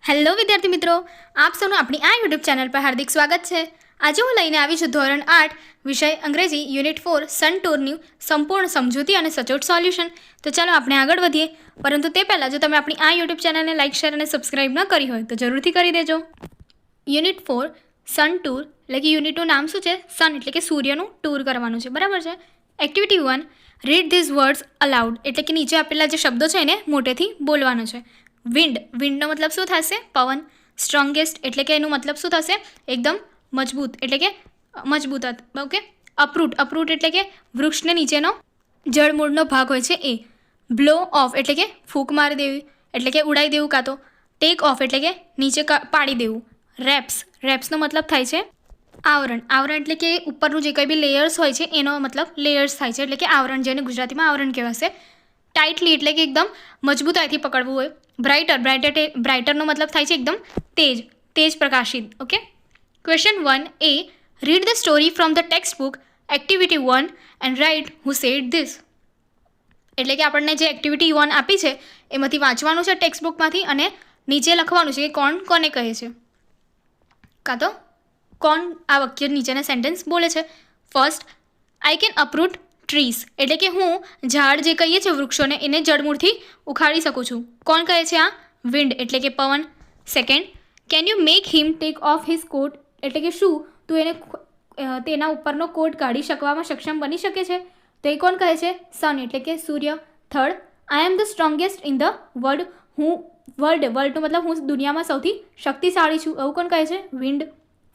Hello વિદ્યાર્થી મિત્રો, આપ સૌનું આપણી આ યુટ્યુબ ચેનલ પર હાર્દિક સ્વાગત છે. આજે હું લઈને આવી છું ધોરણ 8 વિષય અંગ્રેજી યુનિટ 4 સન ટૂરનું સંપૂર્ણ સમજૂતી અને સચોટ સોલ્યુશન. તો ચાલો આપણે આગળ વધીએ, પરંતુ તે પહેલાં જો તમે આપણી આ યુટ્યુબ ચેનલને લાઇક, શેર અને સબસ્ક્રાઇબ ન કરી હોય તો જરૂરથી કરી દેજો. યુનિટ 4 સન ટૂર એટલે કે યુનિટનું નામ શું છે? સન એટલે કે સૂર્યનું ટૂર કરવાનું છે, બરાબર છે. Activity 1, read these words aloud એટલે કે નીચે આપેલા જે શબ્દો છે એને મોટેથી બોલવાનો છે. વિન્ડ, વિન્ડનો મતલબ શું થશે? પવન. સ્ટ્રોંગેસ્ટ એટલે કે એનું મતલબ શું થશે? એકદમ મજબૂત એટલે કે મજબૂત. ઓકે. અપરૂટ, અપરૂટ એટલે કે વૃક્ષને નીચેનો જળમૂળનો ભાગ હોય છે એ. બ્લો ઓફ એટલે કે ફૂંક મારી દેવી એટલે કે ઉડાઈ દેવું, કાં તો ટેક ઓફ એટલે કે નીચે પાડી દેવું. રેપ્સ, રેપ્સનો મતલબ થાય છે આવરણ. આવરણ એટલે કે ઉપરનું જે કંઈ બી લેયર્સ હોય છે એનો મતલબ લેયર્સ થાય છે, એટલે કે આવરણ, જેને ગુજરાતીમાં આવરણ કહેવાશે. ટાઇટલી એટલે કે એકદમ મજબૂતાઈથી પકડવું હોય. બ્રાઇટર, બ્રાઇટરનો મતલબ થાય છે એકદમ તેજ, તેજ પ્રકાશિત. Okay. Question 1 A, read the story from the text book activity 1 and write who said this. એટલે કે આપણને જે એક્ટિવિટી 1 આપી છે એમાંથી વાંચવાનું છે ટેક્સ્ટ બુકમાંથી, અને નીચે લખવાનું છે કે કોણ કોને કહે છે, કાં તો કોણ આ વાક્ય નીચેના સેન્ટેન્સ બોલે છે. First, I can uproot trees એટલે કે હું ઝાડ જે કહીએ છીએ વૃક્ષોને એને જડમૂળથી ઉખાડી શકું છું. કોણ કહે છે આ? વિન્ડ એટલે કે પવન. Second, can you make him take off his coat એટલે કે શું તું એને તેના ઉપરનો કોટ કાઢી શકવામાં સક્ષમ બની શકે છે? તો એ કોણ કહે છે? સન એટલે કે સૂર્ય. Third, I am the strongest in the world, હું વર્લ્ડનો મતલબ હું દુનિયામાં સૌથી શક્તિશાળી છું, આવું કોણ કહે છે? Wind.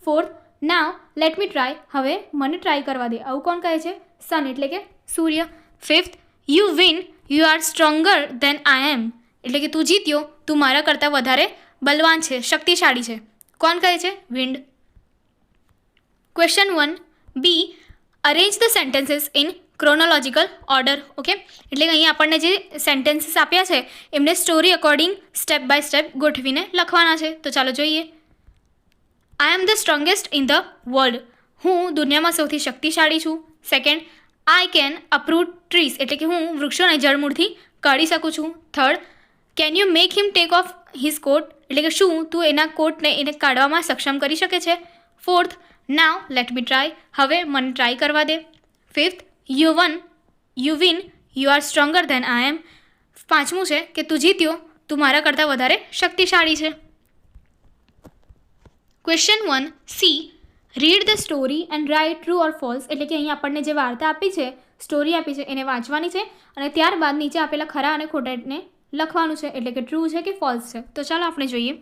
Fourth, now let me try, હવે મને ટ્રાય કરવા દે, આવું કોણ કહે છે? સન એટલે કે સૂર્ય. Fifth, you win, you are stronger than I am એટલે કે તું જીત્યો, તું મારા કરતાં વધારે બલવાન છે, શક્તિશાળી છે, કોણ કહે છે? Wind. Question 1 B, arrange the sentences in chronological order. Okay. એટલે કે અહીં આપણને જે સેન્ટેન્સીસ આપ્યા છે એમને story according step by step ગોઠવીને લખવાના છે. તો ચાલો જોઈએ. I am the strongest in the world, હું દુનિયામાં સૌથી શક્તિશાળી છું. Second, I can uproot trees એટલે કે હું વૃક્ષોને જળમૂળથી કાઢી શકું છું. Third, can you make him take off his coat એટલે કે શું તું એના કોટને એને કાઢવામાં સક્ષમ કરી શકે છે? Fourth, now let me try, હવે મને ટ્રાય કરવા દે. Fifth, you win, you are stronger than I am. પાંચમું છે કે તું જીત્યો, તું મારા કરતાં વધારે શક્તિશાળી છે. Question 1 C, read the story and write true or false એટલે કે અહીં આપણને જે વાર્તા આપી છે, સ્ટોરી આપી છે એને વાંચવાની છે, અને ત્યારબાદ નીચે આપેલા ખરા અને ખોટાને લખવાનું છે, એટલે કે ટ્રુ છે કે ફોલ્સ છે. તો ચાલો આપણે જોઈએ.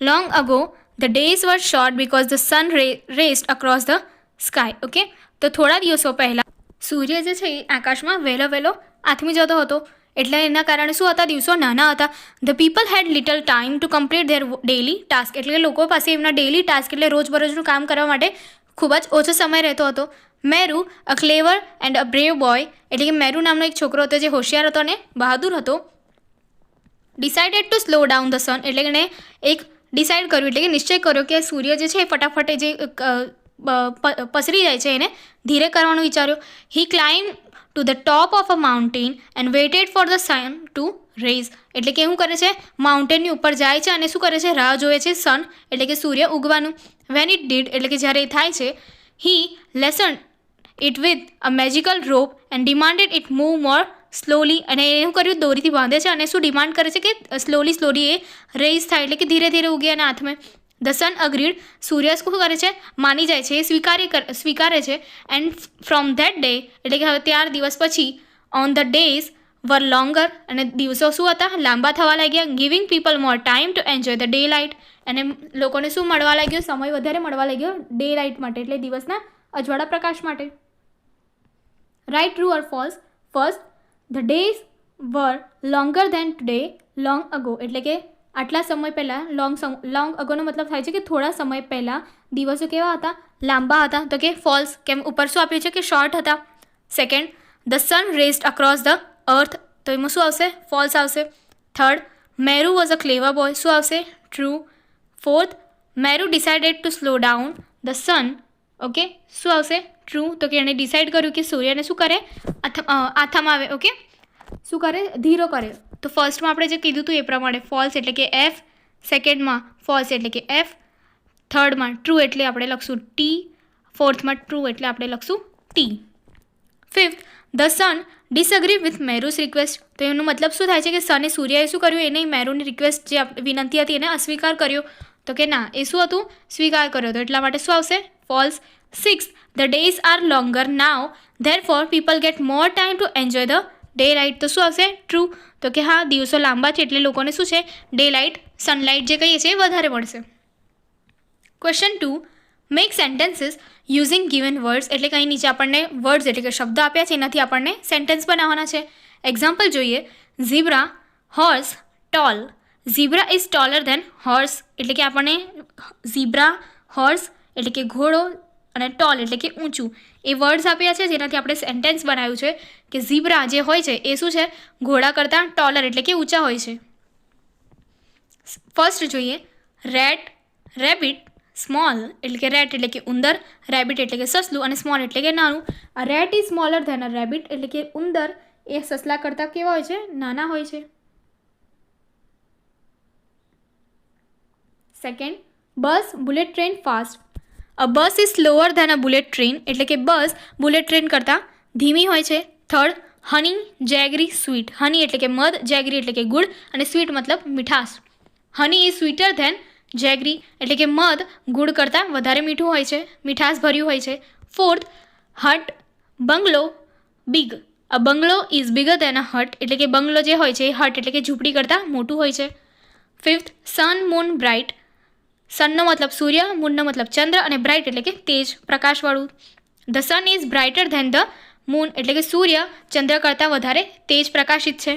Long ago the days were short because the sun raced across the sky. Okay. તો થોડા દિવસો પહેલાં સૂર્ય જે છે એ આકાશમાં વહેલો વહેલો આથમી જતો હતો, એટલે એના કારણે શું હતા? દિવસો નાના હતા. The people had little time to complete their daily task એટલે કે લોકો પાસે એમના ડેલી ટાસ્ક એટલે રોજબરોજનું કામ કરવા માટે ખૂબ જ ઓછો સમય રહેતો હતો. Meru a clever and a brave boy એટલે કે મેરુ નામનો એક છોકરો હતો જે હોશિયાર હતો અને બહાદુર હતો. Decided to slow down the સન એટલે કે એને એક ડિસાઇડ કર્યું એટલે કે નિશ્ચય કર્યો કે સૂર્ય જે છે એ ફટાફટ જે પસરી જાય છે એને ધીરે કરવાનું વિચાર્યો. He climb to the top of a mountain and waited for the sun to rise એટલે કે શું કરે છે? માઉન્ટેનની ઉપર જાય છે અને શું કરે છે? રાહ જોવે છે સન એટલે કે સૂર્ય ઉગવાનું. વેન ઇટ ડીડ એટલે કે જ્યારે એ થાય છે, he lassoed it with a magical rope and demanded it move more slowly અને એ શું કર્યું? દોરીથી બાંધે છે અને શું ડિમાન્ડ કરે છે કે સ્લોલી એ રેઝ થાય એટલે કે ધીરે ધીરે ઉગે અને હાથમાં. ધ સન અગ્રીડ, સૂર્ય શું કરે છે? માની જાય છે, એ સ્વીકારે છે. એન્ડ ફ્રોમ ધેટ ડે એટલે કે હવે ત્યાર દિવસ પછી on the days were longer અને દિવસો શું હતા? લાંબા થવા લાગ્યા. Giving people more time to enjoy the daylight અને લોકોને શું મળવા લાગ્યો? સમય વધારે મળવા લાગ્યો ડે લાઇટ માટે એટલે દિવસના અજવાળા પ્રકાશ માટે. Right true or false. First, the days were longer than today long ago એટલે કે આટલા સમય પહેલાં લોંગ અગોનો મતલબ થાય છે કે થોડા સમય પહેલાં દિવસો કેવા હતા? લાંબા હતા. તો કે ફોલ્સ, કેમ? ઉપર શું આપ્યું છે કે શોર્ટ હતા. Second, the sun raced across the earth તો એમાં શું આવશે? ફોલ્સ આવશે. Third, Meru was a clever boy શું આવશે? True. Fourth, Meru decided to slow down the sun okay શું આવશે? ટ્રુ. તો કે એણે ડિસાઇડ કર્યું કે સૂર્યને શું કરે? આથામાં આવે. ઓકે. શું કરે? ધીરો કરે. તો ફર્સ્ટમાં આપણે જે કીધું હતું એ પ્રમાણે ફોલ્સ એટલે કે એફ. સેકન્ડમાં ફોલ્સ એટલે કે એફ, થર્ડમાં ટ્રુ એટલે આપણે લખશું ટી, ફોર્થમાં ટ્રુ એટલે આપણે લખશું T. Fifth, the sun disagree with Meru's request. તો એનો મતલબ શું થાય છે કે સને સૂર્યએ શું કર્યું, એને મેરુની રિક્વેસ્ટ જે વિનંતી હતી એને અસ્વીકાર કર્યો. તો કે ના, એ શું હતું, સ્વીકાર કર્યો હતો, એટલા માટે શું આવશે, false. Six, the days are longer now therefore people get more time to enjoy the daylight. તો શું આવશે, ટ્રુ. તો કે હા, દિવસો લાંબા છે એટલે લોકોને શું છે, ડે લાઇટ, સનલાઇટ જે કહીએ છીએ એ વધારે મળશે. Question 2, make sentences using given words. એટલે કે અહીં નીચે આપણને વર્ડ્સ એટલે કે શબ્દ આપ્યા છે, એનાથી આપણને સેન્ટેન્સ બનાવવાના છે. એક્ઝામ્પલ જોઈએ. Zebra, horse, tall. Zebra is taller than horse. એટલે કે આપણને ઝીબ્રા, હોર્સ એટલે કે ઘોડો અને ટોલ એટલે કે ઊંચું, એ વર્ડ્સ આપ્યા છે જેનાથી આપણે સેન્ટેન્સ બનાવ્યું છે કે ઝીબ્રા જે હોય છે એ શું છે, ઘોડા કરતાં ટોલર એટલે કે ઊંચા હોય છે. ફર્સ્ટ જોઈએ. Rate, rabbit, small. એટલે કે રેટ એટલે કે ઉંદર, રેબિટ એટલે કે સસલું અને સ્મોલ એટલે કે નાનું. આ rat is smaller than a rabbit. એટલે કે ઉંદર એ સસલા કરતાં કેવા હોય છે, નાના હોય છે. Second, bus, bullet train, fast. A bus is slower than a bullet train. એટલે કે બસ બુલેટ ટ્રેન કરતાં ધીમી હોય છે. Third, honey, jaggery, sweet. Honey એટલે કે મધ, જેગરી એટલે કે ગુડ અને સ્વીટ મતલબ મીઠાશ. Honey is sweeter than jaggery. એટલે કે મધ ગુડ કરતાં વધારે મીઠું હોય છે, મીઠાશ ભર્યું હોય છે. Fourth, hut, bungalow, big. A bungalow is bigger than a hut. એટલે કે બંગલો જે હોય છે એ હટ એટલે કે ઝૂંપડી કરતાં મોટું હોય છે. Fifth, sun, moon, bright. સનનો મતલબ સૂર્ય, મૂનનો મતલબ ચંદ્ર અને બ્રાઇટ એટલે કે તેજ, પ્રકાશવાળું. The sun is brighter than the moon. એટલે કે સૂર્ય ચંદ્ર કરતાં વધારે તેજ પ્રકાશિત છે.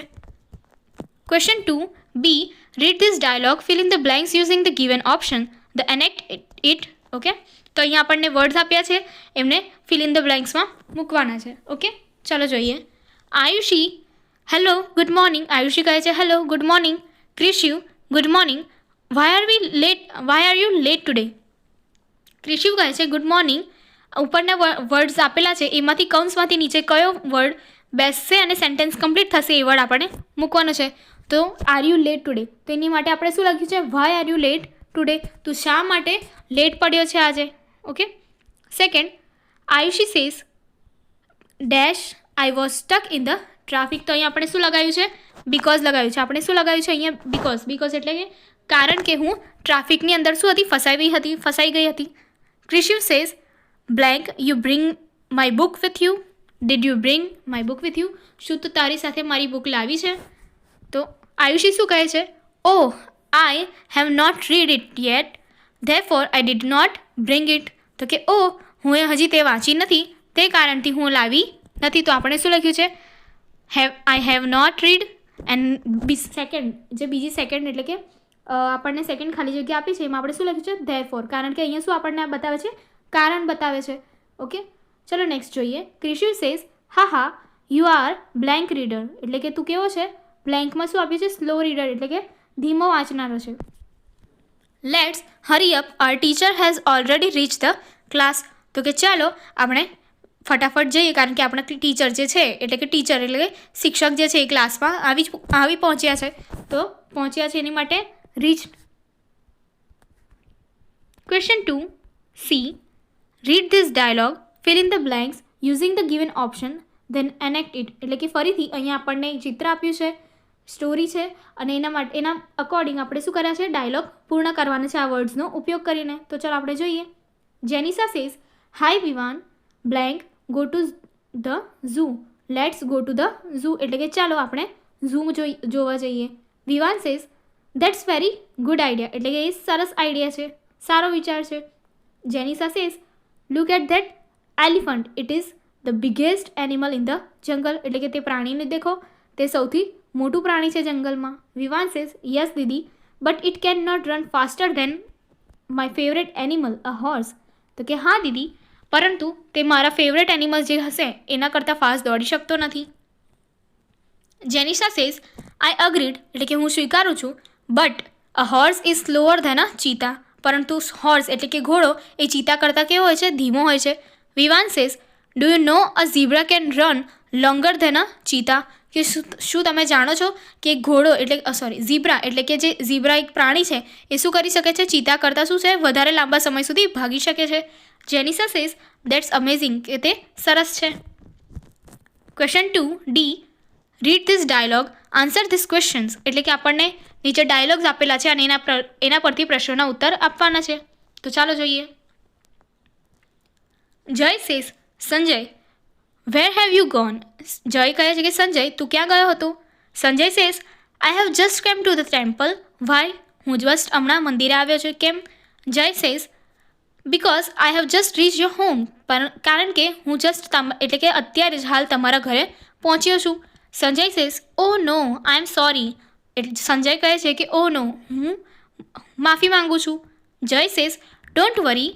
Question 2, B, read this dialogue, fill in the blanks using the given option, the enact it. Okay, તો અહીંયા આપણને વર્ડ્સ આપ્યા છે, એમને ફિલ ઇન ધ બ્લેન્ક્સમાં મૂકવાના છે. ઓકે, ચાલો જોઈએ. Ayushi, hello, good morning. Ayushi કહે છે hello, good morning. Krishiv, good morning. Why are you late today. Krishiv કહે છે ગુડ મોર્નિંગ. ઉપરના વર્ડ્સ આપેલા છે એમાંથી કૌંસમાંથી નીચે કયો વર્ડ બેસશે અને સેન્ટેન્સ કમ્પ્લીટ થશે એ વર્ડ આપણે મૂકવાનો છે. તો આર યુ લેટ ટુડે, તો એની માટે આપણે શું લખ્યું છે, why are you late today. તું શા માટે લેટ પડ્યો છે આજે. Okay. Second, Ayushi says dash I was stuck in the traffic. તો અહીંયા આપણે શું લગાવ્યું છે, બીકોઝ લગાવ્યું છે. આપણે શું લગાવ્યું છે અહીંયા, બીકોઝ એટલે કે કારણ કે હું ટ્રાફિકની અંદર શું હતી, ફસાઈ ગઈ હતી. Krishiv says blank, you bring my book with you. Did you bring my book with you. શું તું તારી સાથે મારી બુક લાવી છે. તો આયુષી શું કહે છે, oh, I have not read it yet therefore I did not bring it. તો કે ઓહ, હું હજી તે વાંચી નથી, તે કારણથી હું લાવી નથી. તો આપણે શું લખ્યું છે, I have not read and બીજી સેકન્ડ એટલે કે આપણને સેકન્ડ ખાલી જગ્યા આપી છે એમાં આપણે શું લખ્યું છે, ધેરફોર. કારણ કે અહીંયા શું આપણને બતાવે છે, કારણ બતાવે છે. ઓકે, ચલો નેક્સ્ટ જોઈએ. ક્રિશિવ સેઝ હા હા યુ આર બ્લેન્ક રીડર. એટલે કે તું કેવો છે, બ્લેન્કમાં શું આપ્યું છે, સ્લો રીડર એટલે કે ધીમો વાંચનારો છે. Let's hurry up, our teacher has already reach the class. તો કે ચાલો આપણે ફટાફટ જઈએ કારણ કે આપણા ટીચર જે છે એટલે કે શિક્ષક જે છે એ ક્લાસમાં આવી પહોંચ્યા છે. તો પહોંચ્યા છે એની માટે reach. Question 2, C, read this dialogue, fill in the blanks using the given option, then enact it. એટલે કે ફરીથી અહીંયા આપણને ચિત્ર આપ્યું છે, સ્ટોરી છે અને એના અકોર્ડિંગ આપણે શું કર્યા છે, ડાયલોગ પૂર્ણ કરવાના છે આ વર્ડ્સનો ઉપયોગ કરીને. તો ચાલો આપણે જોઈએ. Janisa says hi Vivaan blank go to the zoo. Let's go to the zoo. એટલે કે ચાલો આપણે ઝૂ જોવા જઈએ. Vivaan says that's very good idea. એટલે કે એ સરસ આઈડિયા છે, સારો વિચાર છે. Janisa says look at that elephant, it is the biggest animal in the jungle. એટલે કે તે પ્રાણીને દેખો, તે સૌથી મોટું પ્રાણી છે જંગલમાં. Vivaan says yes didi, but it can not run faster than my favourite animal a horse. તો કે હા દીદી, પરંતુ તે મારા ફેવરેટ એનિમલ જે હશે એના કરતાં ફાસ્ટ દોડી શકતો નથી. Jenisa says I agreed. એટલે કે હું સ્વીકારું છું, but a horse is slower than a cheetah. પરંતુ હોર્સ એટલે કે ઘોડો એ ચીતા કરતાં કેવો હોય છે, ધીમો હોય છે. Vivaan says do you know a zebra can run longer than a cheetah. કે શું તમે જાણો છો કે ઘોડો એટલે ઝીબ્રા એટલે કે જે ઝીબ્રા એક પ્રાણી છે એ શું કરી શકે છે? ચીતા કરતાં શું છે? વધારે લાંબા સમય સુધી ભાગી શકે છે. જેનિસા સેઝ દેટ્સ અમેઝિંગ, કે તે સરસ છે. Question 2D, read this dialogue, answer this questions. એટલે કે આપણને નીચે ડાયલોગ્સ આપેલા છે અને એના પરથી પ્રશ્નોના ઉત્તર આપવાના છે. તો ચાલો જોઈએ. Jay says Sanjay, where have you gone? Jay કહે છે કે સંજય તું ક્યાં ગયો હતો? Sanjay says I have just came to the temple. Why? હું જસ્ટ હમણાં મંદિરે આવ્યો છું. કેમ? Jay says because I have just reach your home. કારણ કે હું જસ્ટ એટલે કે અત્યારે જ હાલ તમારા ઘરે પહોંચ્યો છું. Sanjay says oh no I am sorry. એટલે સંજય કહે છે કે ઓ નો, હું માફી માંગુ છું. જય says don't worry,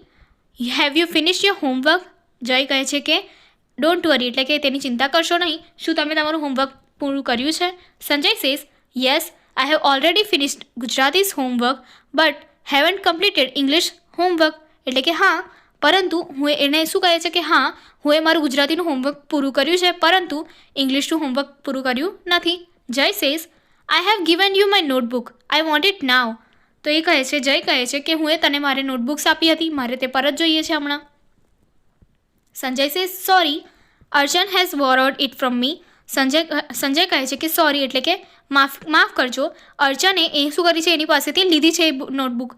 have you finish your homework? જય કહે છે કે ડોન્ટ વરી એટલે કે તેની ચિંતા કરશો નહીં, શું તમે તમારું હોમવર્ક પૂરું કર્યું છે? Sanjay says yes I have already finished Gujarati's homework but haven't completed English homework. એટલે કે હા, પરંતુ હું એને શું કહે છે કે હા, હું મારું ગુજરાતીનું હોમવર્ક પૂરું કર્યું છે પરંતુ ઇંગ્લિશનું હોમવર્ક પૂરું કર્યું નથી. જય says I have given you my notebook, I want it નાવ. તો એ કહે છે, જય કહે છે કે હું તને મારી નોટબુક્સ આપી હતી, મારે તે પરત જોઈએ છે હમણાં. સંજય સેઝ સોરી અર્ચન હેઝ બોરોડ ઇટ ફ્રોમ મી. સંજય કહે છે કે સોરી એટલે કે માફ કરજો, અર્ચને એ શું કરી છે? એની પાસેથી લીધી છે એ notebook.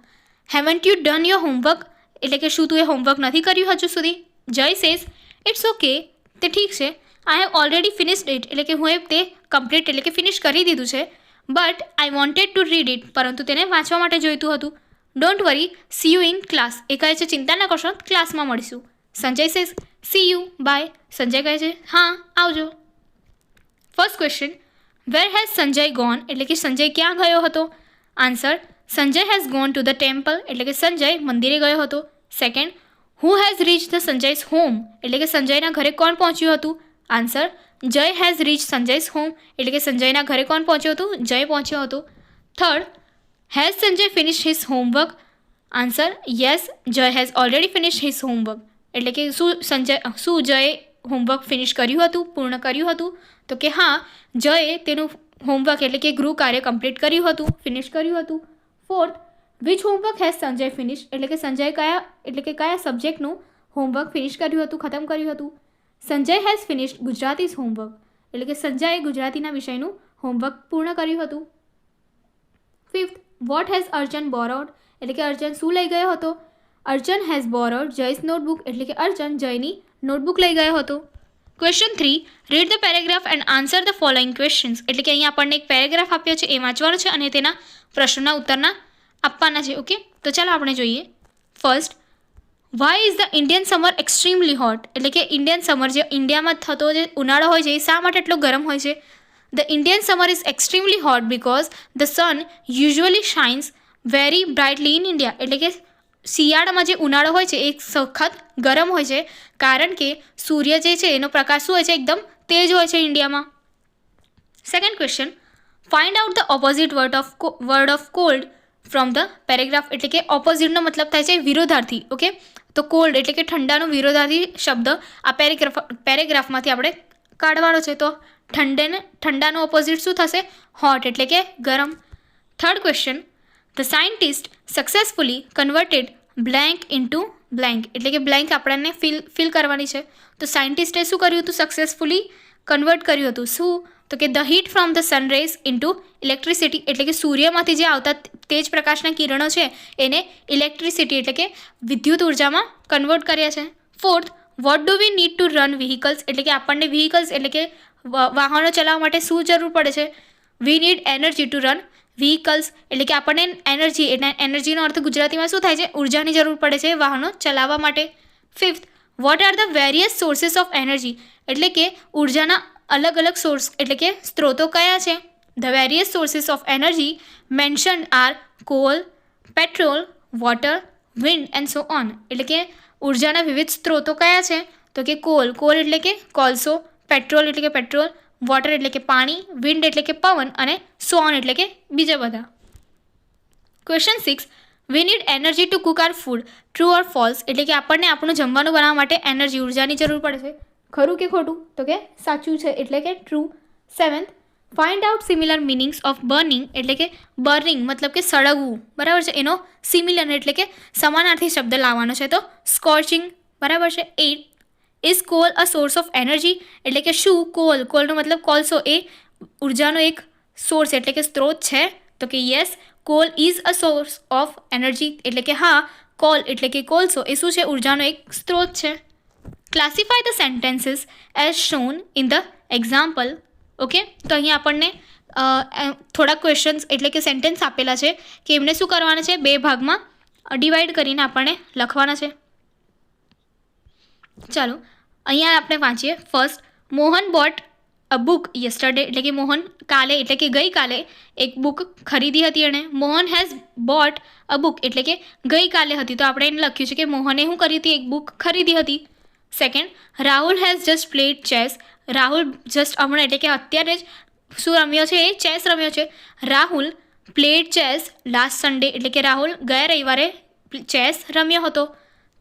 Haven't you done your homework? એટલે કે શું તું એ હોમવર્ક નથી કર્યું હજુ સુધી? જય સેઝ ઇટ્સ ઓકે, તે ઠીક છે. I have already finished it એટલે કે હું તે કમ્પ્લીટ એટલે કે ફિનિશ કરી દીધું છે. But I wanted to read it પરંતુ તેને વાંચવા માટે જોઈતું હતું. Don't worry see you in class. એ કહે છે ચિંતા ન કરશો, ક્લાસમાં મળીશું. Sanjay says see you bye. Sanjay કહે છે હા આવજો. First question, where has Sanjay gone? એટલે કે સંજય ક્યાં ગયો હતો? Answer Sanjay has gone to the temple એટલે કે સંજય મંદિરે ગયો હતો. Second, who has reach the સંજય's home? એટલે કે સંજયના ઘરે કોણ પહોંચ્યું હતું? આન્સર જય હેઝ રીચ સંજય's હોમ એટલે કે સંજયના ઘરે કોણ પહોંચ્યું હતું? જય પહોંચ્યો હતો. Third, has Sanjay finish his homework? Answer yes Jay has already finish his homework. એટલે કે શું જયે હોમવર્ક ફિનિશ કર્યું હતું, પૂર્ણ કર્યું હતું? તો કે હા, જયે તેનું હોમવર્ક એટલે કે ગૃહ કાર્ય કમ્પ્લીટ કર્યું હતું, ફિનિશ કર્યું હતું. Fourth, which homework has Sanjay finish? એટલે કે સંજય કયા સબ્જેક્ટનું હોમવર્ક ફિનિશ કર્યું હતું, ખતમ કર્યું હતું? Sanjay has finished Gujarati's homework એટલે કે સંજયે ગુજરાતીના વિષયનું હોમવર્ક પૂર્ણ કર્યું હતું. Fifth, what has Arjan borrowed? એટલે કે અર્જન શું લઈ ગયો હતો? Arjan has borrowed Jay's notebook એટલે કે અર્જન જયની નોટબુક લઈ ગયો હતો. Question 3, read the paragraph and answer the following questions. એટલે કે અહીંયા આપણને એક પેરેગ્રાફ આપ્યો છે, એ વાંચવાનો છે અને તેના પ્રશ્નોના ઉત્તરના આપવાના છે. ઓકે, તો ચાલો આપણે જોઈએ. First, why is the Indian summer extremely hot? એટલે કે ઇન્ડિયન સમર જે ઇન્ડિયામાં થતો જે ઉનાળો હોય છે એ શા માટે એટલો ગરમ હોય છે? The Indian summer is extremely hot because the sun usually shines very brightly in India. એટલે કે શિયાળામાં જે ઉનાળો હોય છે એ સખત ગરમ હોય છે કારણ કે સૂર્ય જે છે એનો પ્રકાશ શું હોય છે? એકદમ તેજ હોય છે ઇન્ડિયામાં. Second question, find out the opposite word of cold from the paragraph. એટલે કે ઓપોઝિટનો મતલબ થાય છે વિરોધાર્થી. ઓકે, તો કોલ્ડ એટલે કે ઠંડાનો વિરોધાર્થી શબ્દ આ પેરેગ્રાફમાંથી આપણે કાઢવાનો છે. તો ઠંડાનું ઓપોઝિટ શું થશે? હોટ એટલે કે ગરમ. Third question, the scientist successfully converted blank into blank. એટલે કે બ્લેન્ક આપણને ફિલ કરવાની છે. તો સાયન્ટિસ્ટે શું કર્યું હતું? સક્સેસફુલી કન્વર્ટ કર્યું હતું. શું? તો કે the heat from the sunrays into electricity. એટલે કે સૂર્યમાંથી જે આવતા તેજ પ્રકાશના કિરણો છે એને ઇલેક્ટ્રિસિટી એટલે કે વિદ્યુત ઉર્જામાં કન્વર્ટ કર્યા છે. Fourth, what do we need to run vehicles? એટલે કે આપણને વ્હીકલ્સ એટલે કે વાહનો ચલાવવા માટે શું જરૂર પડે છે? વી need energy two run vehicles. એટલે કે આપણને એનર્જી એટલે એનર્જીનો અર્થ ગુજરાતીમાં શું થાય છે? ઉર્જાની જરૂર પડે છે વાહનો ચલાવવા માટે. Fifth, what are the various sources of energy? એટલે કે ઉર્જાના અલગ અલગ સોર્સ એટલે કે સ્ત્રોતો કયા છે? The various sources of energy mention are coal, petrol, water, wind and so on. એટલે કે ઉર્જાના વિવિધ સ્ત્રોતો કયા છે? તો કે કોલ એટલે કે કોલસો, પેટ્રોલ એટલે કે પેટ્રોલ, વોટર એટલે કે પાણી, વિન્ડ એટલે કે પવન અને સો ઓન એટલે કે બીજા બધા. Question 6, we need energy to cook our food. True or false? એટલે કે આપણને આપણું જમવાનું બનાવવા માટે એનર્જી ઉર્જાની જરૂર પડે છે. ખરું કે ખોટું? તો કે સાચું છે એટલે કે true. 7th, find out similar meanings of burning એટલે કે બર્નિંગ મતલબ કે સળગવું, બરાબર છે, એનો સિમિલર એટલે કે સમાનાર્થી શબ્દ લાવવાનો છે, તો સ્કોર્ચિંગ, બરાબર છે. 8, is call a source of energy એટલે કે શું કોલનો મતલબ કોલસો એ ઉર્જાનો એક સોર્સ એટલે કે સ્ત્રોત છે, તો કે yes, call is a source of energy એટલે કે હા, કોલ એટલે કે કોલસો એ શું છે, ઉર્જાનો એક સ્ત્રોત છે. Classify the sentences as shown in the example. Okay, તો અહીંયા આપણને થોડા ક્વેશ્ચન્સ એટલે કે સેન્ટેન્સ આપેલા છે કે એમને શું કરવાના છે, 2 ભાગમાં ડિવાઈડ કરીને આપણને લખવાના છે. ચાલો અહીંયા આપણે વાંચીએ. First, Mohan bought a book yesterday એટલે કે મોહન કાલે એટલે કે ગઈકાલે એક બુક ખરીદી હતી એણે. Mohan has bought a book એટલે કે ગઈકાલે હતી, તો આપણે એને લખ્યું છે કે મોહને શું કરી હતી, એક બુક ખરીદી હતી. Second, Rahul has just played chess. Rahul just હમણાં એટલે કે અત્યારે જ શું રમ્યો છે, એ ચેસ રમ્યો છે. Rahul played chess last Sunday એટલે કે રાહુલ ગયા રવિવારે ચેસ રમ્યો હતો.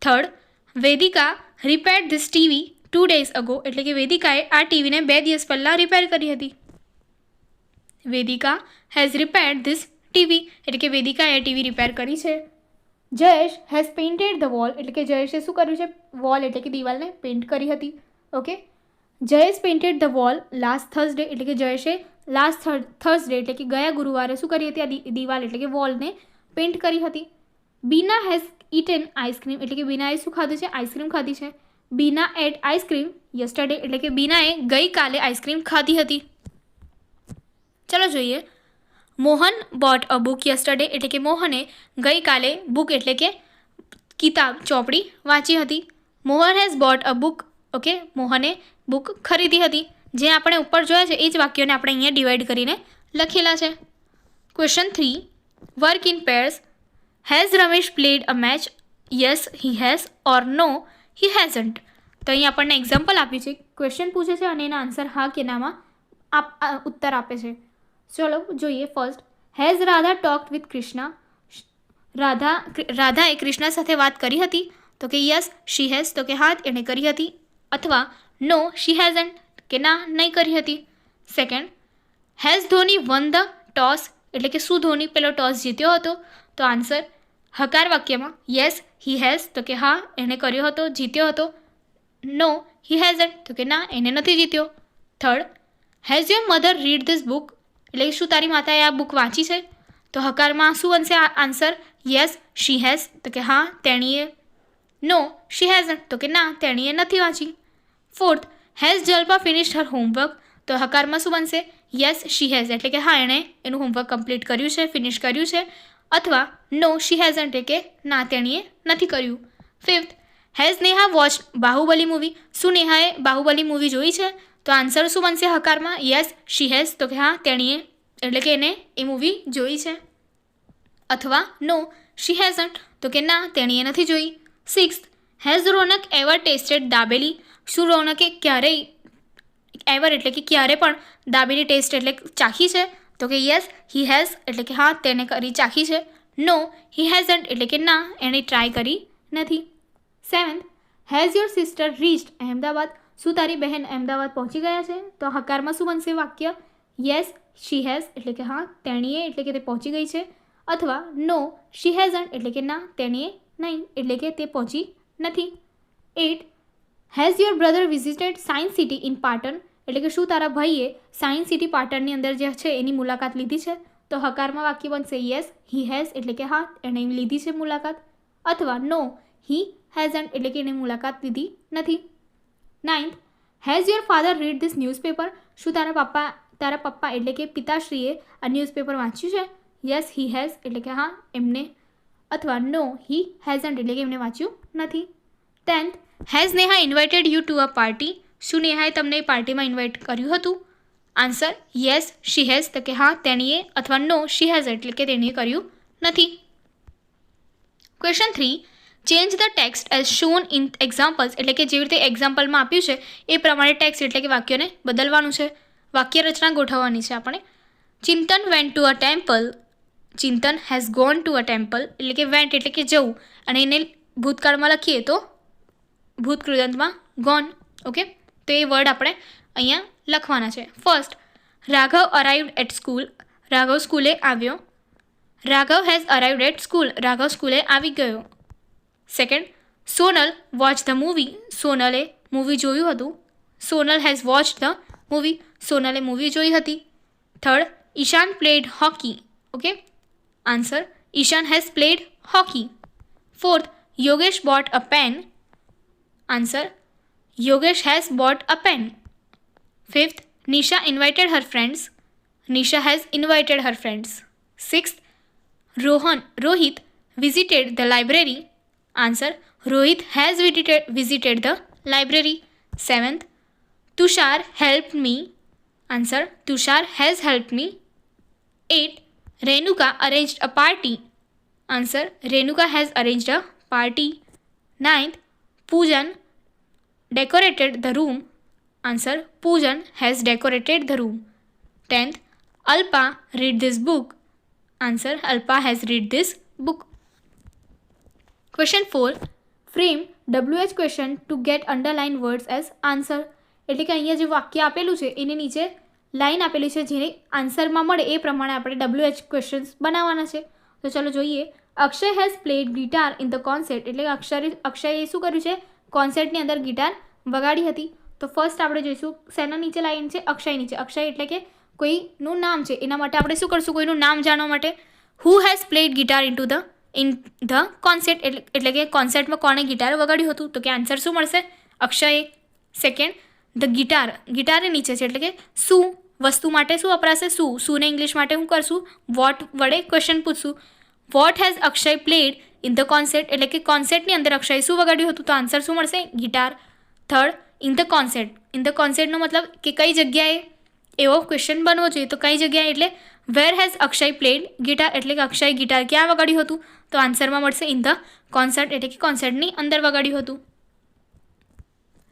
Third, Vedika રિપેર્ડ this TV 2 days ago એટલે કે વેદિકાએ આ ટીવીને 2 દિવસ પહેલાં રિપેર કરી હતી. વેદિકા હેઝ રિપેર્ડ ધીસ ટીવી એટલે કે વેદિકાએ ટીવી રિપેર કરી છે. Jayesh has painted the wall એટલે કે જયેશે શું કર્યું છે, વોલ એટલે કે દિવાલને પેઇન્ટ કરી હતી. Okay, Jayesh painted the wall last Thursday એટલે કે જયેશે લાસ્ટ થર્સડે એટલે કે ગયા ગુરુવારે શું કરી હતી, આ દિવાલ એટલે કે વોલને પેઇન્ટ કરી હતી. બીના હેઝ ઇટેન આઈસ્ક્રીમ એટલે કે બીનાએ શું ખાધું છે, આઈસ્ક્રીમ ખાધી છે. બીના એટ આઈસ્ક્રીમ યસ્ટરડે એટલે કે બીનાએ ગઈકાલે આઈસ્ક્રીમ ખાધી હતી. ચલો જોઈએ. Mohan bought a book yesterday એટલે કે મોહને ગઈકાલે બુક એટલે કે કિતાબ ચોપડી વાંચી હતી. Mohan has bought a book, okay, મોહને બુક ખરીદી હતી. જે આપણે ઉપર જોયા છે એ જ વાક્યોને આપણે અહીંયા ડિવાઈડ કરીને લખેલા છે. Question 3, work in pairs. Has Ramesh played a match? Yes he has or no he hasn't. તો અહીં આપણને એક્ઝામ્પલ આપ્યું છે, ક્વેશ્ચન પૂછે છે અને એના આન્સર હા કે નામાં ઉત્તર આપે છે. ચલો જોઈએ. First, has Radha talked with Krishna? રાધાએ કૃષ્ણા સાથે વાત કરી હતી, તો કે યસ શી હેઝ તો કે હા એણે કરી હતી, અથવા નો શી હેઝન્ટ કે ના નહીં કરી હતી. Second, has Dhoni one the toss એટલે કે શું ધોની પેલો ટોસ જીત્યો હતો, તો આન્સર હકાર વાક્યમાં યસ હી હેઝ તો કે હા એણે કર્યો હતો, જીત્યો હતો. નો હી હેઝન્ટ તો કે ના એને નથી જીત્યો. Third, has your mother read this book એટલે શું તારી માતાએ આ બુક વાંચી છે, તો હકારમાં શું બનશે આન્સર, યસ શી હેઝ તો કે હા તેણીએ. નો શી હેઝન્ટ તો કે ના તેણીએ નથી વાંચી. Fourth, has Jalpa finished her homework, તો હકારમાં શું બનશે, યસ શી હેઝ એટલે કે હા એણે એનું હોમવર્ક કમ્પ્લીટ કર્યું છે, ફિનિશ કર્યું છે, અથવા નો શી હેઝન્ટ એટલે કે ના તેણીએ નથી કર્યું. Fifth, has Neha watch Baahubali movie, શું નેહાએ બાહુબલી મૂવી જોઈ છે, તો આન્સર શું બનશે હકારમાં, યસ શી હેઝ તો કે હા તેણીએ એટલે કે એને એ મૂવી જોઈ છે, અથવા નો શી હેઝન્ટ તો કે ના તેણીએ નથી જોઈ. Sixth, has Raunak ever tasted dabeli, શું રોનકે ક્યારેય એવર એટલે કે ક્યારે પણ દાબેલી ટેસ્ટ એટલે ચાખી છે, તો કે યસ હી હેઝ એટલે કે હા તેને કરી ચાખી છે. નો હી હેઝન્ટ એટલે કે ના એણે ટ્રાય કરી નથી. Seventh, has your sister reached Ahmedabad, શું તારી બહેન અહેમદાબાદ પહોંચી ગયા છે, તો હકારમાં શું બનશે વાક્ય, યસ શી હેઝ એટલે કે હા તેણીએ એટલે કે તે પહોંચી ગઈ છે, અથવા નો શી હેઝન્ટ એટલે કે ના તેણીએ નહીં એટલે કે તે પહોંચી નથી. 8, has your brother visited science city in Patan એટલે કે શું તારા ભાઈએ સાયન્સ સિટી પાટણની અંદર જે છે એની મુલાકાત લીધી છે, તો હકારમાં વાક્ય બનશે યસ હી હેઝ એટલે કે હા એણે લીધી છે મુલાકાત, અથવા નો હી હેઝન્ટ એટલે કે એણે મુલાકાત લીધી નથી. 9th, has your father read this newspaper, શું તારા પપ્પા એટલે કે પિતાશ્રીએ આ ન્યૂઝપેપર વાંચ્યું છે, યસ હી હેઝ એટલે કે હા એમને, અથવા નો હી હેઝન્ટ એટલે કે એમને વાંચ્યું નથી. 10th, has Neha invited you to a party, શું નેહાએ તમને એ પાર્ટીમાં ઇન્વાઇટ કર્યું હતું, આન્સર યસ શી હેઝ તો કે હા તેણીએ, અથવા નો શી હેઝ એટલે કે તેણીએ કર્યું નથી. Question 3, change the text as shown in examples એટલે કે જેવી રીતે એક્ઝામ્પલમાં આપ્યું છે એ પ્રમાણે ટેક્સ્ટ એટલે કે વાક્યોને બદલવાનું છે. વાક્ય રચના ગોઠવવાની છે આપણે. Chintan went to a temple, Chintan has gone to a temple એટલે કે વેન્ટ એટલે કે જવું, અને એને ભૂતકાળમાં લખીએ તો ભૂતકૃદંતમાં ગોન. ઓકે, તો એ વર્ડ આપણે અહીંયા લખવાના છે. First, Raghav arrived at school, Raghav સ્કૂલે આવ્યો. Raghav has arrived at school, Raghav સ્કૂલે આવી ગયો. Second, Sonal watch the movie, સોનલે મૂવી જોયું હતું. Sonal has watch the movie, સોનલે મૂવી જોઈ હતી. Third, Ishan played hockey. Okay, answer Ishan has played hockey. Fourth, Yogesh bought a pen, answer Yogesh has bought a pen. Fifth, Nisha invited her friends, Nisha has invited her friends. Sixth, Rohit visited the library, answer Rohit has visited the library. Seventh, Tushar help me, answer Tushar has help me. 8, Renuka arranged a party, answer Renuka has arranged a party. 9th, Poojan decorated the room, answer Poojan has decorated the room. 10th, Alpa read this book, answer Alpa has read this book. Question 4, frame WH question to get underline words as answer. એટલે કે અહીંયા જે વાક્ય આપેલું છે એની નીચે line આપેલી છે, જેને આન્સરમાં મળે એ પ્રમાણે આપણે WH ક્વેશ્ચન્સ બનાવવાના છે. તો ચાલો જોઈએ. Akshay has played guitar in the concert, એટલે કે અક્ષયે શું કર્યું છે, કોન્સર્ટની અંદર ગિટાર વગાડી હતી. તો ફર્સ્ટ આપણે જોઈશું શેના નીચે લાઈન છે, અક્ષય નીચે. અક્ષય એટલે કે કોઈનું નામ છે, એના માટે આપણે શું કરશું, કોઈનું નામ જાણવા માટે who has played guitar in the concert, એટલે કે કોન્સર્ટમાં કોણે ગિટાર વગાડ્યું હતું, તો કે આન્સર શું મળશે, અક્ષયે. સેકન્ડ, ધ ગિટાર નીચે છે, એટલે કે શું વસ્તુ માટે શું વપરાશે, શુંને ઇંગ્લિશ માટે હું કરશું, વોટ વડે ક્વેશ્ચન પૂછશું. What has Akshay played in the concert, એટલે કે કોન્સર્ટની અંદર અક્ષય શું વગાડ્યું હતું, તો આન્સર શું મળશે, ગિટાર. થર્ડ, ઇન ધ કોન્સર્ટનો મતલબ કે કઈ જગ્યાએ એવો ક્વેશ્ચન બનવો જોઈએ, તો કઈ જગ્યાએ એટલે where has Akshay played guitar, એટલે કે અક્ષય ગિટાર ક્યાં વગાડ્યું હતું, તો આન્સરમાં મળશે ઇન ધ કોન્સર્ટ, એટલે કે કોન્સર્ટની અંદર વગાડ્યું હતું.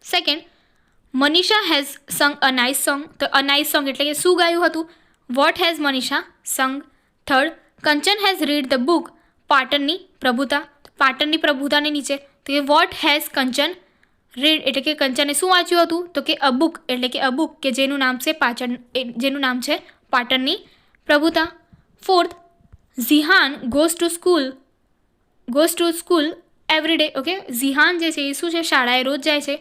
Second, Manisha has sung a nice song, તો અ નાઇસ સોંગ એટલે કે શું ગાયું હતું, વોટ હેઝ મનીષા સંગ. Third, Kanchan has read the book પાટણની પ્રભુતા, પાટણની પ્રભુતાની નીચે, તો કે વોટ હેઝ કંચન રીડ, એટલે કે કંચને શું વાંચ્યું હતું, તો કે અ બુક, એટલે કે અ બુક કે જેનું નામ છે પાટણની પ્રભુતા. Fourth, Zihan goes to school every okay, Zihan જે છે એ શું છે, શાળાએ રોજ જાય છે.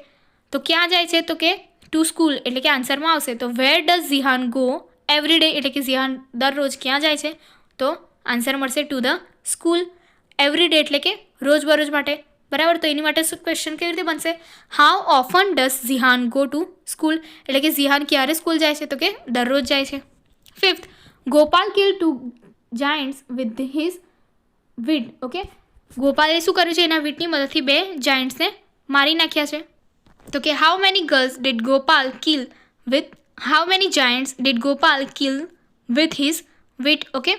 તો ક્યાં જાય છે, તો કે ટુ સ્કૂલ, એટલે કે આન્સરમાં આવશે તો where does Zihan go every day, એટલે કે ઝિહાન દરરોજ ક્યાં જાય છે, તો આન્સર મળશે to the school. Every day એટલે કે રોજબરોજ માટે, બરાબર. તો એની માટે શું ક્વેશ્ચન કેવી રીતે બનશે, how often does Zihan go to school, એટલે કે ઝિહાન ક્યારે સ્કૂલ જાય છે, તો કે દરરોજ જાય છે. Fifth, Gopal kill 2 giants with his wit. Okay, ગોપાલે શું કર્યું છે, એના વીટની મદદથી 2 જાયન્ટ્સને મારી નાખ્યા છે. તો કે how many Giants did Gopal kill with his wit. Okay.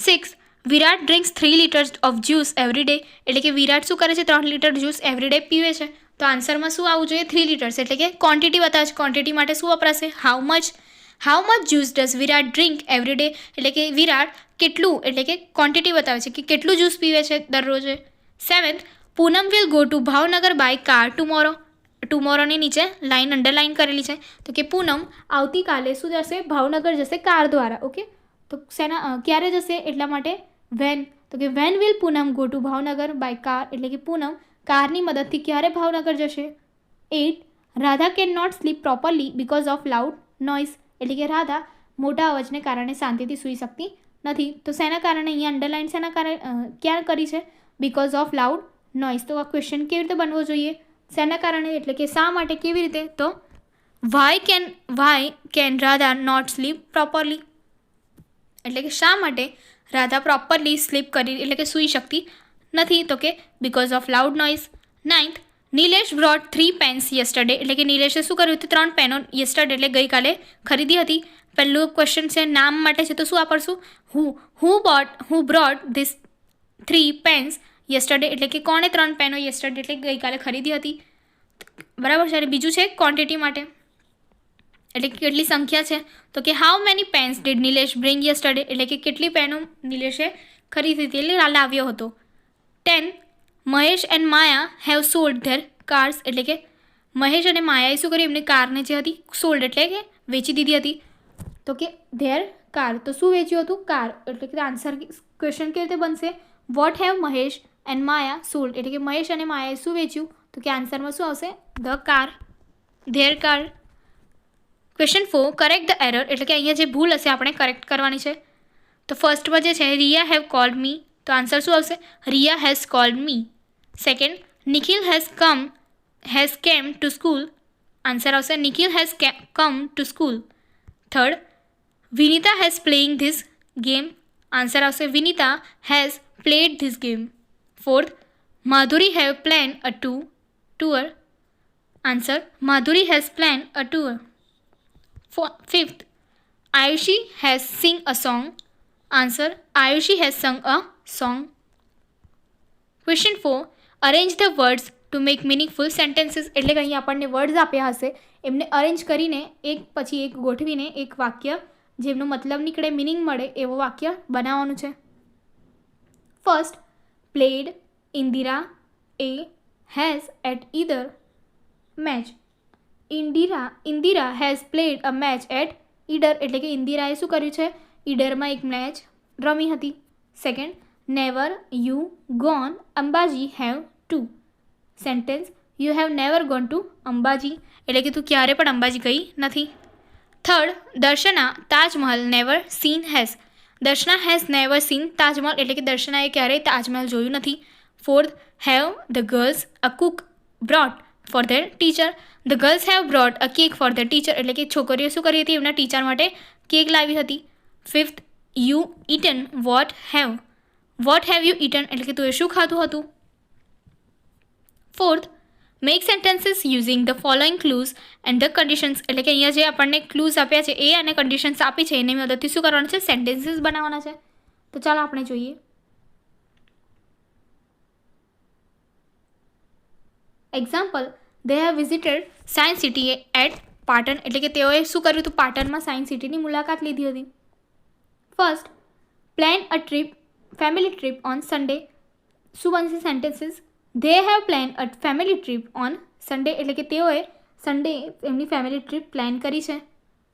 6, Virat drinks 3 liters of juice every day, એટલે કે વિરાટ શું કરે છે, 3 લીટર જ્યુસ એવરી ડે પીવે છે. તો આન્સરમાં શું આવવું જોઈએ, 3 liters, એટલે કે ક્વોન્ટિટી બતાવે છે. ક્વોન્ટિટી માટે શું વપરાશે, how much juice does Virat drink every day, એટલે કે વિરાટ કેટલું, એટલે કે ક્વોન્ટિટી બતાવે છે કે કેટલું જ્યુસ પીવે છે દરરોજે. 7th, Poonam will go to Bhavnagar by car ટુમોરોની નીચે લાઇન અંડરલાઇન કરેલી છે, તો કે પૂનમ આવતીકાલે શું જશે, ભાવનગર જશે કાર દ્વારા. ઓકે, તો ક્યારે જશે, એટલા માટે વેન, તો કે when will Poonam go to Bhavnagar by car, એટલે કે પૂનમ કારની મદદથી ક્યારે ભાવનગર જશે. 8, Radha can not sleep properly because of loud noise, એટલે કે રાધા મોટા અવાજને કારણે શાંતિથી સૂઈ શકતી નથી. તો શેના કારણે અહીંયા અંડરલાઇન શેના કારણે ક્યાં કરી છે, બિકોઝ ઓફ લાઉડ નોઇઝ. તો આ ક્વેશ્ચન કેવી રીતે બનવો જોઈએ, શેના કારણે, એટલે કે શા માટે, કેવી રીતે, તો why can Radha not sleep properly, એટલે કે શા માટે રાધા પ્રોપરલી સ્લીપ કરી, એટલે કે સૂઈ શકતી નથી, તો કે because of loud noise. 9th, Nilesh brought 3 pens yesterday, એટલે કે નિલેશે શું કર્યું હતું, 3 પેનો યસ્ટરડે એટલે ગઈકાલે ખરીદી હતી. પહેલું ક્વેશ્ચન છે નામ માટે છે, તો શું વાપરશું, હુ બ્રોટ ધીસ 3 pens યસ્ટરડે, એટલે કે કોણે 3 પેનો યસ્ટરડે એટલે ગઈકાલે ખરીદી હતી, બરાબર છે. અને બીજું છે ક્વોન્ટિટી માટે, એટલે કે કેટલી સંખ્યા છે, તો કે how many pens did Nilesh bring yesterday, એટલે કે કેટલી પેનો નિલેશે ખરીદી હતી, એટલે લાવ્યો હતો. 10, Mahesh and Maya have sold there cars, એટલે કે મહેશ અને માયાએ શું કર્યું, એમની કારને જે હતી સોલ્ડ એટલે કે વેચી દીધી હતી. તો કે ધેર કાર, તો શું વેચ્યું હતું? કાર. એટલે કે આન્સર ક્વેશ્ચન કેવી રીતે બનશે? What have Mahesh and Maya sold, એટલે કે મહેશ અને માયાએ શું વેચ્યું? તો કે આન્સરમાં શું આવશે? The car, there car. Question 4, correct the error, એટલે કે અહીંયા જે ભૂલ હશે આપણે કરેક્ટ કરવાની છે. તો ફર્સ્ટમાં જે છે રિયા હેવ કોલ્ડ મી, તો આન્સર શું આવશે? Riya has called me. Second, Nikhil has came to school, answer આવશે Nikhil has come to school. Third, Vinita has playing this game, answer આવશે Vinita has played this game. Fourth, Madhuri have plan a tour, answer Madhuri has plan a tour. Fifth, Ayushi has sing a song, answer Ayushi has sung a song. Question 4, arrange the words to make meaningful sentences, એટલે કે અહીંયા આપણને words આપ્યા હશે એમને arrange કરીને એક પછી એક ગોઠવીને એક વાક્ય જેમનો મતલબ નીકળે, મિનિંગ મળે એવો વાક્ય બનાવવાનું છે. First, played Indira a has at Idar match, Indira has played a match at Idar, એટલે કે ઇન્દિરાએ શું કર્યું છે? ઈડરમાં એક મેચ રમી હતી. Second, never you gone Ambaji have to, sentence you have never gone to Ambaji, એટલે કે તું ક્યારે પણ અંબાજી ગઈ નથી. Third, Darshana Taj Mahal never seen has, Darshana has never seen Taj Mahal, એટલે કે દર્શનાએ ક્યારેય તાજમહલ જોયું નથી. Fourth, have the girls a cook brought for their teacher, the girls have brought a cake for their teacher, એટલે કે છોકરીઓ શું કરી હતી? એમના ટીચર માટે કેક લાવી હતી. Fifth, you eaten what have you eaten, એટલે કે તું એ શું ખાધું હતું? Fourth, make sentences using the following clues and the conditions, એટલે કે અહીંયા જે આપણને ક્લૂઝ આપ્યા છે એ અને કન્ડિશન્સ આપી છે એની મદદથી શું કરવાનું છે? સેન્ટેન્સીસ બનાવવાના છે. તો ચાલો આપણે જોઈએ. Example, they have visited science city at Patan, એટલે કે તેઓએ શું કર્યું હતું? પાટણમાં સાયન્સ સિટીની મુલાકાત લીધી હતી. First, plan a trip family trip on Sunday, શું બનશે sentences? They have plan a family trip on Sunday, એટલે કે તેઓએ સન્ડે એમની ફેમિલી ટ્રીપ પ્લાન કરી છે.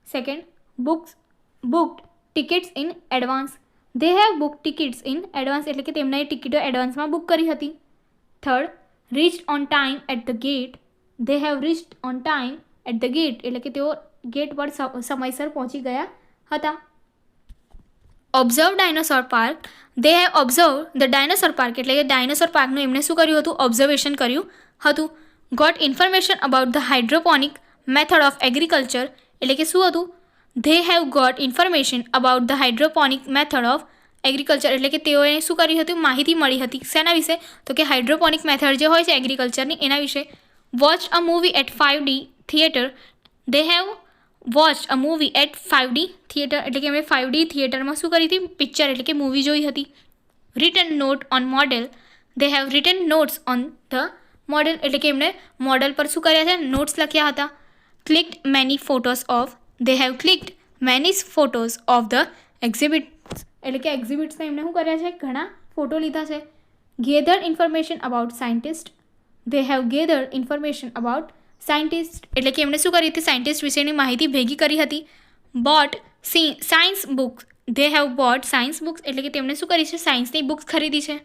Second, booked tickets in advance, they have book tickets in advance, એટલે કે તેમણે ટિકિટો એડવાન્સમાં બુક કરી હતી. Third, reached on time at the gate, they have reached on time at the gate, એટલે કે તેઓ ગેટ પર સમયસર પહોંચી ગયા હતા. Observe dinosaur park, they have observe the dinosaur park, એટલે કે ડાયનોસોર પાર્કનું એમણે શું કર્યું હતું? ઓબ્ઝર્વેશન કર્યું હતું. Got information about the hydroponic method of agriculture, એટલે કે શું હતું? They have got information about the hydroponic method of agriculture, એટલે કે તેઓએ શું કર્યું હતું? માહિતી મળી હતી. શેના વિશે? તો કે હાઇડ્રોપોનિક મેથડ જે હોય છે એગ્રીકલ્ચરની એના વિશે. Watch a movie at 5D theatre, they have watch a movie at 5D theatre, એટલે કે એમણે 5D થિયેટરમાં શું કરી હતી? પિક્ચર એટલે કે મૂવી જોઈ હતી. Written note on model, they have written notes on the model, એટલે કે એમણે મોડેલ પર શું કર્યા છે? નોટ્સ લખ્યા હતા. Clicked many photos of, they have clicked many photos of the exhibits, એટલે કે એક્ઝિબિટ્સને એમણે શું કર્યા છે? ઘણા ફોટો લીધા છે. Gather information about scientist, they have gather information about scientist, એટલે કે એમણે શું કરી હતી? સાયન્ટિસ્ટ વિશેની માહિતી ભેગી કરી હતી. Boat science books, they have boat science books, એટલે કે તેમણે શું કરી છે? સાયન્સની બુક્સ ખરીદી છે.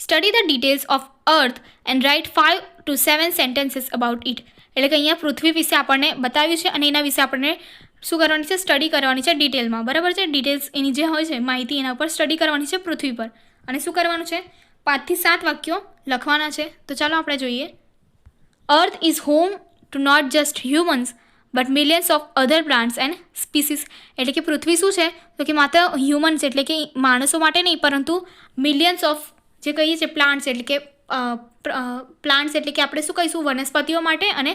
Study the details of earth and write 5 to 7 sentences about it, એટલે કે અહીંયા પૃથ્વી વિશે આપણને બતાવ્યું છે અને એના વિશે આપણને શું કરવાની છે? સ્ટડી કરવાની છે ડિટેલમાં, બરાબર છે? ડિટેલ્સ એની જે હોય છે માહિતી એના ઉપર સ્ટડી કરવાની છે પૃથ્વી પર. અને શું કરવાનું છે? 5 થી 7 વાક્યો લખવાના છે. તો ચાલો આપણે જોઈએ. Earth is home to not just humans but millions of other plants and species, એટલે કે પૃથ્વી શું છે? તો કે માત્ર હ્યુમન્સ એટલે કે માણસો માટે નહીં પરંતુ મિલિયન્સ ઓફ જે કહીએ છીએ પ્લાન્ટ્સ, એટલે કે પ્લાન્ટ્સ એટલે કે આપણે શું કહીશું? વનસ્પતિઓ માટે અને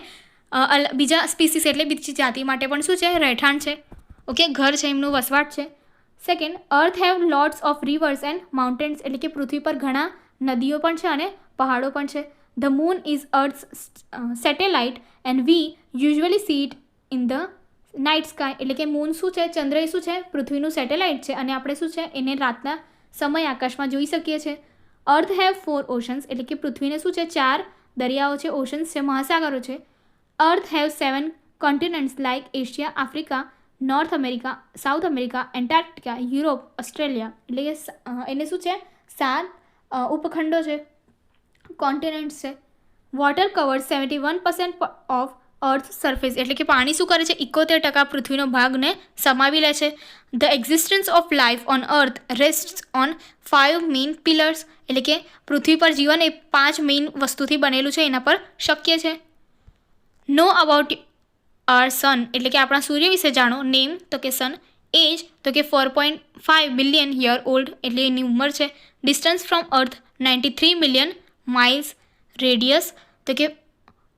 બીજા સ્પીસીસ એટલે બીજી જાતિ માટે પણ શું છે? રહેઠાણ છે. ઓકે, ઘર છે, એમનું વસવાટ છે. Second, earth have lots of rivers and mountains, એટલે કે પૃથ્વી પર ઘણા નદીઓ પણ છે અને પહાડો પણ છે. The moon is earth's satellite and we usually see it in the night sky, એટલે કે મૂન શું છે? ચંદ્ર એ શું છે? પૃથ્વીનું સેટેલાઇટ છે અને આપણે શું છે? એને રાતના સમય આકાશમાં જોઈ શકીએ છીએ. અર્થ હેવ 4 ઓશન્સ, એટલે કે પૃથ્વીને શું છે? 4 દરિયાઓ છે, ઓશન્સ છે, મહાસાગરો છે. Earth have 7 continents like Asia, Africa, North America, South America, Antarctica, Europe, Australia. એટલે કે એને શું છે? 7 ઉપખંડો છે, કોન્ટિનેન્ટ્સ છે. Water covers 71% of earth surface, એટલે કે પાણી શું કરે છે? 71% પૃથ્વીનો ભાગને સમાવી લે છે. The existence of life on earth rest on 5 main pillars, એટલે કે પૃથ્વી પર જીવન એ 5 મેઇન વસ્તુથી બનેલું છે, એના પર શક્ય છે. નો અબાઉટ આર સન, એટલે કે આપણા સૂર્ય વિશે જાણો. નેમ તો કે સન. એજ તો કે 4.5 બિલિયન યર ઓલ્ડ, એટલે એની ઉંમર છે. Distance from earth 93 million miles. Radius તો કે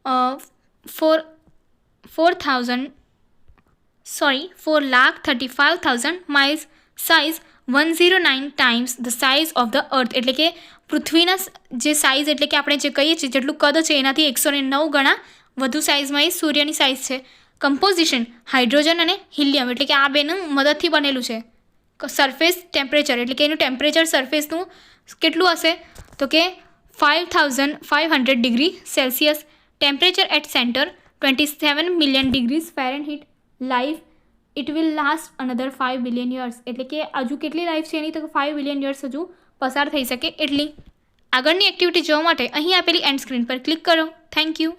4,35,000 miles. Size 109 times the size of the earth, એટલે કે પૃથ્વીના જે સાઇઝ, એટલે કે આપણે જે કહીએ છીએ જેટલું કદ છે એનાથી 109 ગણા વધુ સાઇઝમાં એ સૂર્યની સાઇઝ છે. કમ્પોઝિશન હાઇડ્રોજન અને હિલિયમ, એટલે કે આ બેનું મદદથી બનેલું છે. સરફેસ ટેમ્પરેચર, એટલે કે એનું ટેમ્પરેચર સરફેસનું કેટલું હશે? તો કે 5,500 degree Celsius. Temperature at centre 27 million degrees Fahrenheit. Life it will last another 5 billion years, એટલે કે હજુ કેટલી લાઈફ છે એની? તો 5 બિલિયન યર્સ હજુ પસાર થઈ શકે એટલી. આગળની એક્ટિવિટી જોવા માટે અહીં આપેલી એન્ડ સ્ક્રીન પર ક્લિક કરો. Thank you.